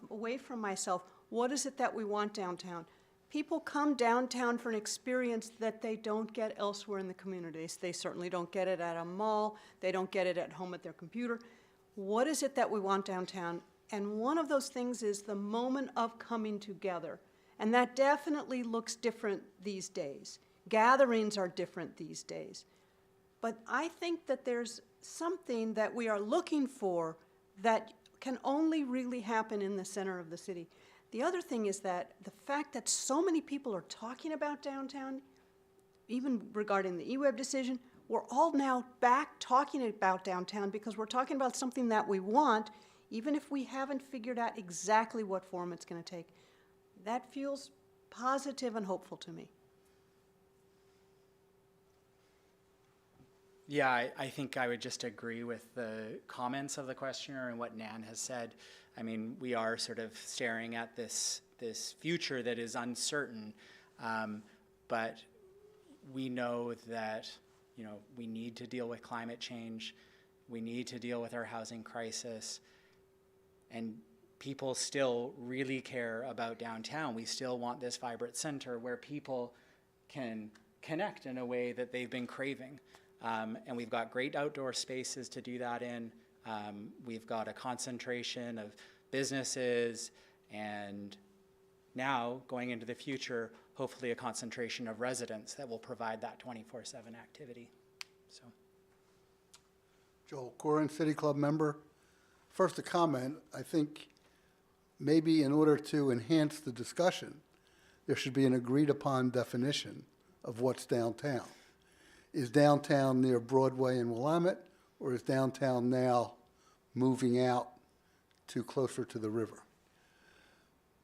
away from myself. What is it that we want downtown? People come downtown for an experience that they don't get elsewhere in the community. They certainly don't get it at a mall. They don't get it at home at their computer. What is it that we want downtown? And one of those things is the moment of coming together. And that definitely looks different these days. Gatherings are different these days. But I think that there's something that we are looking for that can only really happen in the center of the city. The other thing is that the fact that so many people are talking about downtown, even regarding the eWeb decision, we're all now back talking about downtown because we're talking about something that we want, even if we haven't figured out exactly what form it's going to take. That feels positive and hopeful to me. Yeah, I think I would just agree with the comments of the questioner and what Nan has said. I mean, we are sort of staring at this future that is uncertain, but we know that, you know, we need to deal with climate change. We need to deal with our housing crisis, and people still really care about downtown. We still want this vibrant center where people can connect in a way that they've been craving. And we've got great outdoor spaces to do that in. We've got a concentration of businesses, and now, going into the future, hopefully a concentration of residents that will provide that 24/7 activity. So, Joel Corin, City Club member. First, a comment. I think maybe in order to enhance the discussion, there should be an agreed-upon definition of what's downtown. Is downtown near Broadway and Willamette, or is downtown now moving out to closer to the river?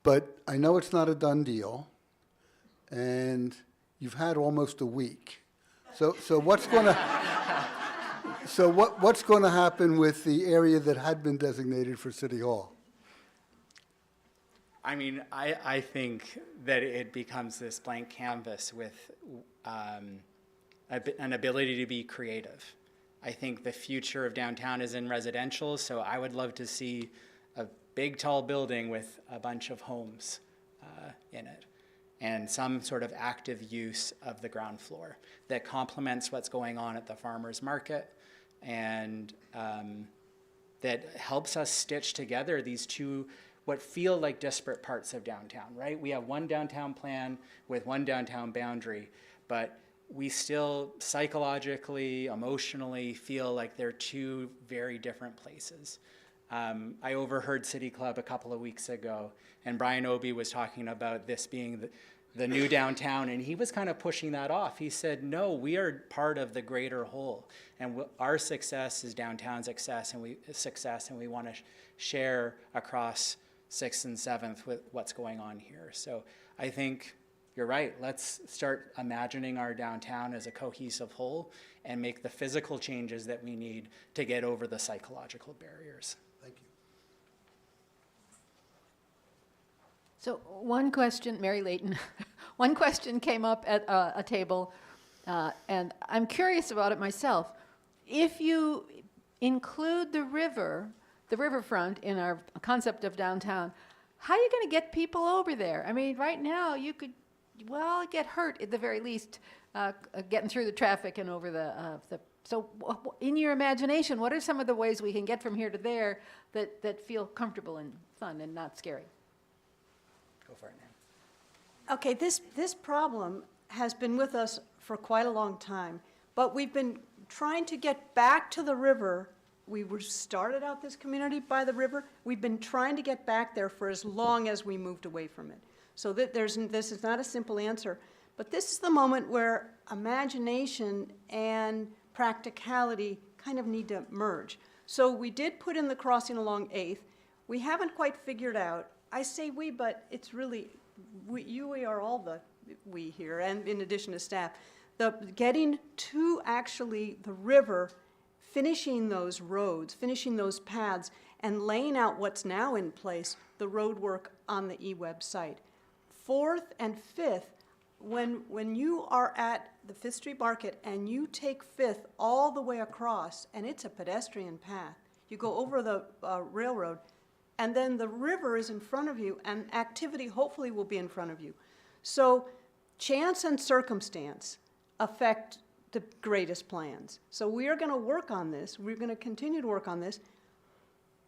But I know it's not a done deal, and you've had almost a week. So what's going to what's going to happen with the area that had been designated for City Hall? I mean, I think that it becomes this blank canvas with an ability to be creative. I think the future of downtown is in residential, so I would love to see a big, tall building with a bunch of homes in it, and some sort of active use of the ground floor that complements what's going on at the farmers market, and that helps us stitch together these two what feel like disparate parts of downtown, right? We have one downtown plan with one downtown boundary, but we still psychologically, emotionally feel like they're two very different places. I overheard City Club a couple of weeks ago, and Brian Obie was talking about this being the new downtown, and he was kind of pushing that off. He said, no, we are part of the greater whole, and our success is downtown's success, and we want to share across 6th and 7th with what's going on here. So I think you're right. Let's start imagining our downtown as a cohesive whole and make the physical changes that we need to get over the psychological barriers. Thank you. So one question, Mary Layton, one question came up at a table, and I'm curious about it myself. If you include the riverfront in our concept of downtown, how are you going to get people over there? I mean, right now you could, well, get hurt at the very least getting through the traffic and over so in your imagination, what are some of the ways we can get from here to there that feel comfortable and fun and not scary? Go for it, Nan. Okay, this problem has been with us for quite a long time, but we've been trying to get back to the river We were started out this community by the river. We've been trying to get back there for as long as we moved away from it. So that this is not a simple answer, but this is the moment where imagination and practicality kind of need to merge. So we did put in the crossing along 8th. We haven't quite figured out, I say we, but it's really, we are all the we here, and in addition to staff, getting to actually the river, finishing those roads, finishing those paths, and laying out what's now in place, the road work on the eWeb site. 4th and 5th, when you are at the 5th Street Market and you take 5th all the way across, and it's a pedestrian path, you go over the railroad, and then the river is in front of you, and activity hopefully will be in front of you. So chance and circumstance affect the greatest plans. So we are going to work on this. We're going to continue to work on this.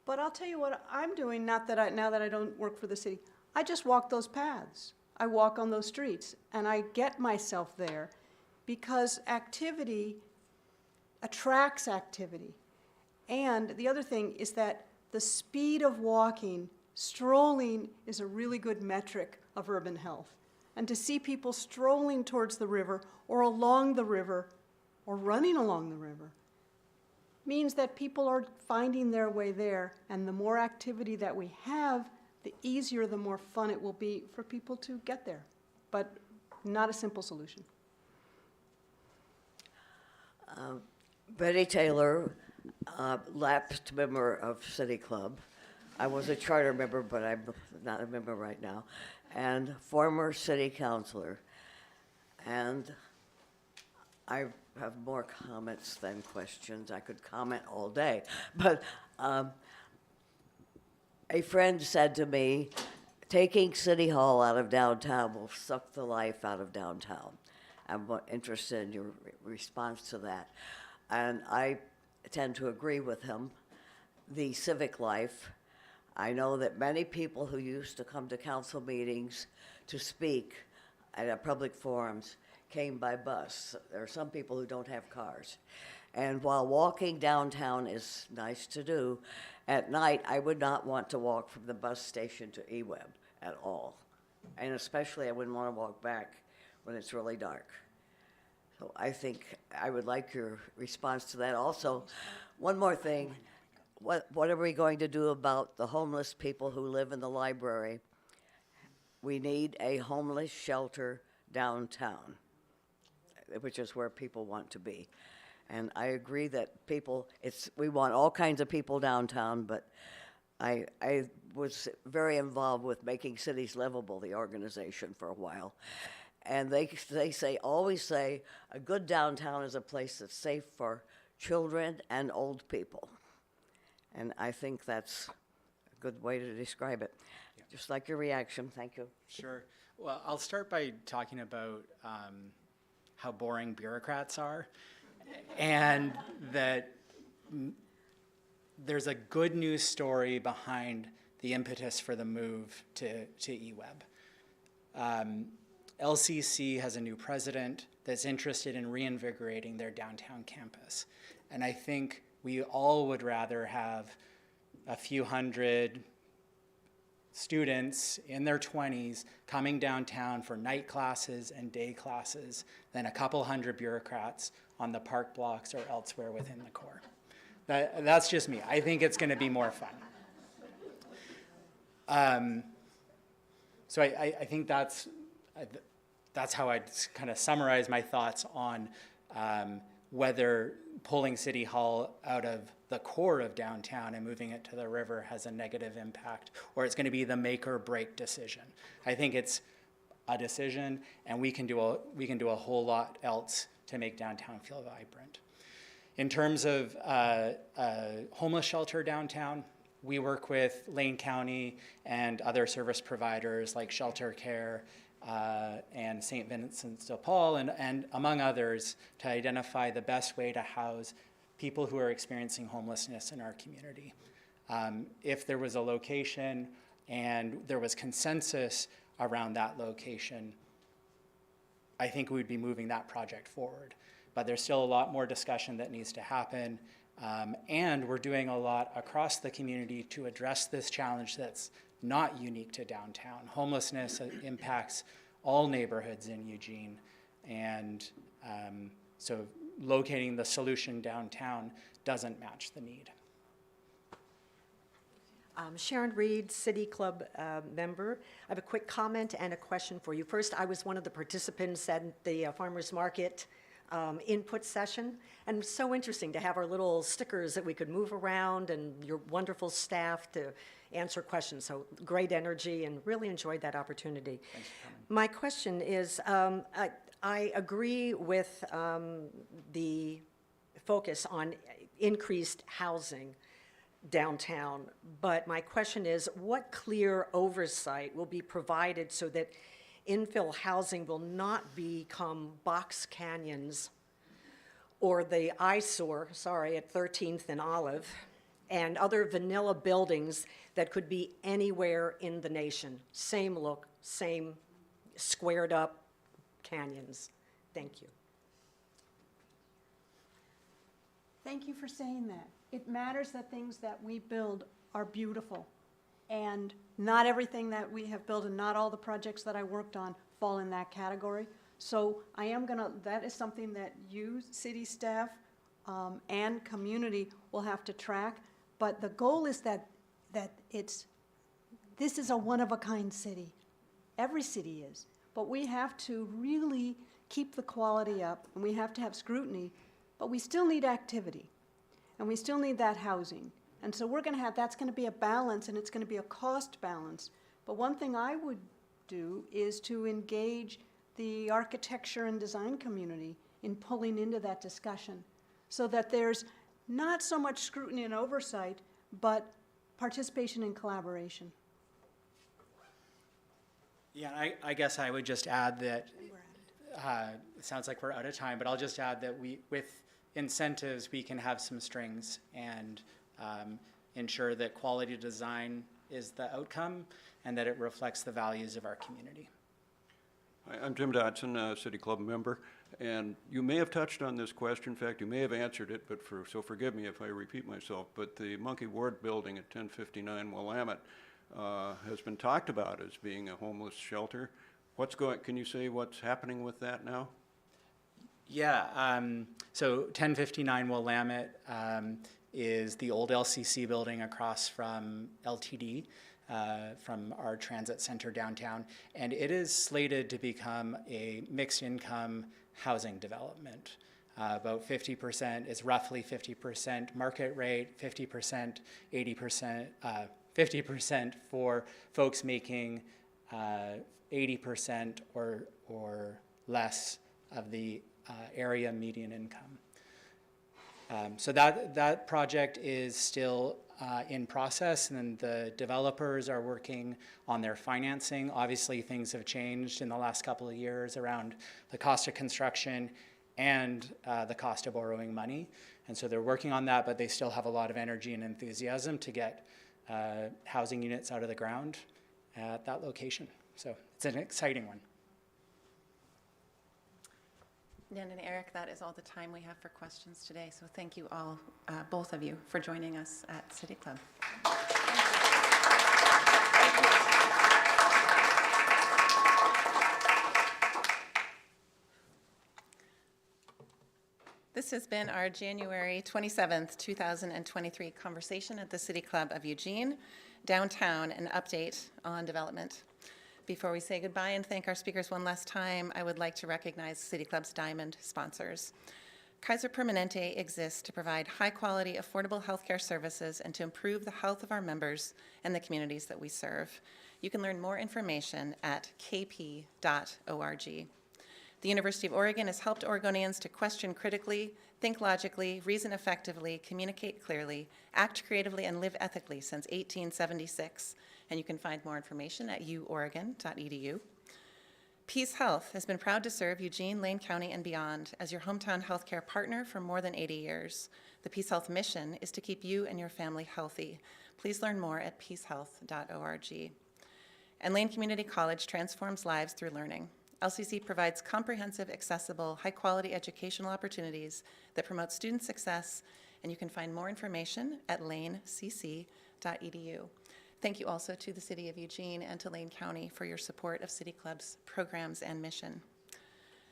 But I'll tell you what I'm doing, now that I don't work for the city. I just walk those paths. I walk on those streets, and I get myself there because activity attracts activity. And the other thing is that the speed of walking, strolling, is a really good metric of urban health. And to see people strolling towards the river or along the river or running along the river means that people are finding their way there. And the more activity that we have, the easier, the more fun it will be for people to get there. But not a simple solution. Betty Taylor, lapsed member of City Club. I was a charter member, but I'm not a member right now, and former city councilor. And I have more comments than questions. I could comment all day. But a friend said to me, taking City Hall out of downtown will suck the life out of downtown. I'm interested in your response to that. And I tend to agree with him. The civic life, I know that many people who used to come to council meetings to speak at public forums came by bus. There are some people who don't have cars. And while walking downtown is nice to do, at night I would not want to walk from the bus station to eWeb at all. And especially I wouldn't want to walk back when it's really dark. So I think I would like your response to that. Also, one more thing. What are we going to do about the homeless people who live in the library? We need a homeless shelter downtown, which is where people want to be. And I agree that we want all kinds of people downtown, but I was very involved with Making Cities Livable, the organization, for a while. And they always say a good downtown is a place that's safe for children and old people. And I think that's a good way to describe it. Yeah. Just like your reaction. Thank you. Sure. Well, I'll start by talking about how boring bureaucrats are, and that there's a good news story behind the impetus for the move to eWeb. LCC has a new president that's interested in reinvigorating their downtown campus. And I think we all would rather have a few hundred students in their 20s coming downtown for night classes and day classes than a couple hundred bureaucrats on the park blocks or elsewhere within the core. That's just me. I think it's going to be more fun. So I think that's how I'd kind of summarize my thoughts on whether pulling City Hall out of the core of downtown and moving it to the river has a negative impact, or it's going to be the make or break decision. I think it's a decision, and we can do a whole lot else to make downtown feel vibrant. In terms of homeless shelter downtown, we work with Lane County and other service providers like Shelter Care and St. Vincent de Paul, and among others, to identify the best way to house people who are experiencing homelessness in our community. If there was a location and there was consensus around that location, I think we'd be moving that project forward. But there's still a lot more discussion that needs to happen. And we're doing a lot across the community to address this challenge that's not unique to downtown. Homelessness impacts all neighborhoods in Eugene, and so locating the solution downtown doesn't match the need. Sharon Reed, City Club member. I have a quick comment and a question for you. First, I was one of the participants at the farmers market input session, and it was so interesting to have our little stickers that we could move around and your wonderful staff to answer questions. So great energy, and really enjoyed that opportunity. Thanks for coming. My question is, I agree with the focus on increased housing downtown, but my question is, what clear oversight will be provided so that infill housing will not become box canyons or the eyesore, at 13th and Olive, and other vanilla buildings that could be anywhere in the nation? Same look, same squared up canyons. Thank you. Thank you for saying that. It matters that things that we build are beautiful. And not everything that we have built and not all the projects that I worked on fall in that category. So I am gonna, that is something that you, city staff, and community will have to track. But the goal is that this is a one-of-a-kind city. Every city is. But we have to really keep the quality up, and we have to have scrutiny, but we still need activity. And we still need that housing. And so we're gonna have, that's gonna be a balance, and it's gonna be a cost balance. But one thing I would do is to engage the architecture and design community in pulling into that discussion, so that there's not so much scrutiny and oversight, but participation and collaboration. Yeah, I guess I would just add that it sounds like we're out of time, but I'll just add that with incentives, we can have some strings and ensure that quality design is the outcome and that it reflects the values of our community. Hi, I'm Jim Dodson, a City Club member, and you may have touched on this question. In fact, you may have answered it, but so forgive me if I repeat myself. But the Monkey Ward building at 1059 Willamette has been talked about as being a homeless shelter. Can you say what's happening with that now? Yeah, so 1059 Willamette is the old LCC building across from LTD, from our transit center downtown, and it is slated to become a mixed income housing development. About 50% is roughly 50% market rate, 50%, 80%, 50% for folks making 80% or less of the area median income. So that project is still in process, and the developers are working on their financing. Obviously, things have changed in the last couple of years around the cost of construction and the cost of borrowing money. And so they're working on that, but they still have a lot of energy and enthusiasm to get housing units out of the ground at that location. So it's an exciting one. Nan and Eric, that is all the time we have for questions today. So thank you all, both of you, for joining us at City Club. This has been our January 27th, 2023 conversation at the City Club of Eugene, downtown, an update on development. Before we say goodbye and thank our speakers one last time, I would like to recognize City Club's Diamond sponsors. Kaiser Permanente exists to provide high-quality, affordable healthcare services and to improve the health of our members and the communities that we serve. You can learn more information at kp.org. The University of Oregon has helped Oregonians to question critically, think logically, reason effectively, communicate clearly, act creatively, and live ethically since 1876. And you can find more information at uoregon.edu. Peace Health has been proud to serve Eugene, Lane County, and beyond as your hometown healthcare partner for more than 80 years. The Peace Health mission is to keep you and your family healthy. Please learn more at peacehealth.org. And Lane Community College transforms lives through learning. LCC provides comprehensive, accessible, high-quality educational opportunities that promote student success and you can find more information at lanecc.edu. Thank you also to the City of Eugene and to Lane County for your support of City Club's programs and mission.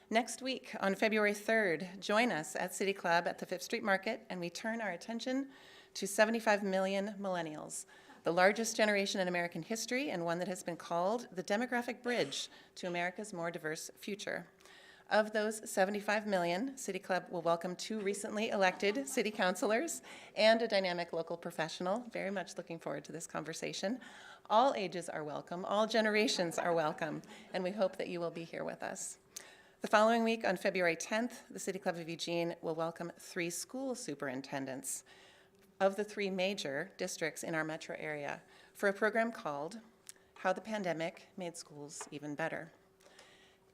Next week, on February 3rd, join us at City Club at the 5th Street Market, and we turn our attention to 75 million millennials, the largest generation in American history and one that has been called the demographic bridge to America's more diverse future. Of those 75 million, City Club will welcome 2 recently elected city councilors and a dynamic local professional. Very much looking forward to this conversation. All ages are welcome, all generations are welcome, and we hope that you will be here with us. The following week, on February 10th, the City Club of Eugene will welcome 3 school superintendents of the 3 major districts in our metro area for a program called How the Pandemic Made Schools Even Better.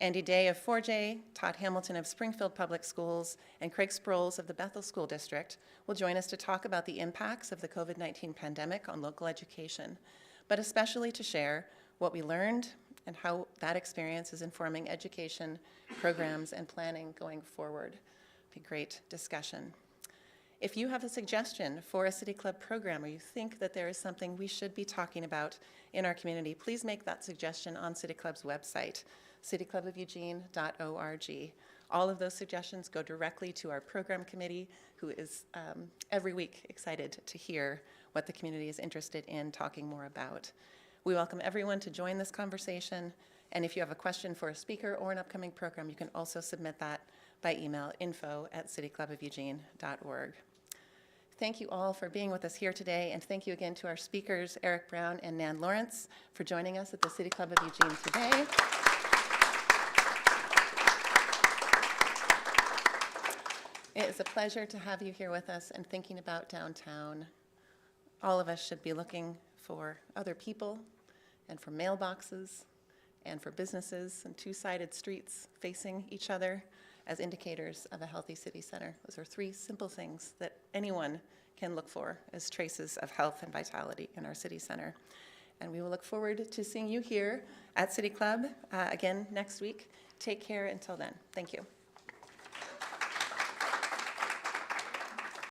Andy Day of 4J, Todd Hamilton of Springfield Public Schools, and Craig Sproles of the Bethel School District will join us to talk about the impacts of the COVID-19 pandemic on local education, but especially to share what we learned and how that experience is informing education, programs, and planning going forward. It'll be a great discussion. If you have a suggestion for a City Club program or you think that there is something we should be talking about in our community, please make that suggestion on City Club's website, cityclubofeugene.org. All of those suggestions go directly to our program committee, who is every week excited to hear what the community is interested in talking more about. We welcome everyone to join this conversation, and if you have a question for a speaker or an upcoming program, you can also submit that by email, info@cityclubofeugene.org. Thank you all for being with us here today, and thank you again to our speakers, Eric Brown and Nan Lawrence, for joining us at the City Club of Eugene today. It is a pleasure to have you here with us and thinking about downtown. All of us should be looking for other people and for mailboxes and for businesses and 2-sided streets facing each other as indicators of a healthy city center. Those are 3 simple things that anyone can look for as traces of health and vitality in our city center. And we will look forward to seeing you here at City Club again next week. Take care until then. Thank you.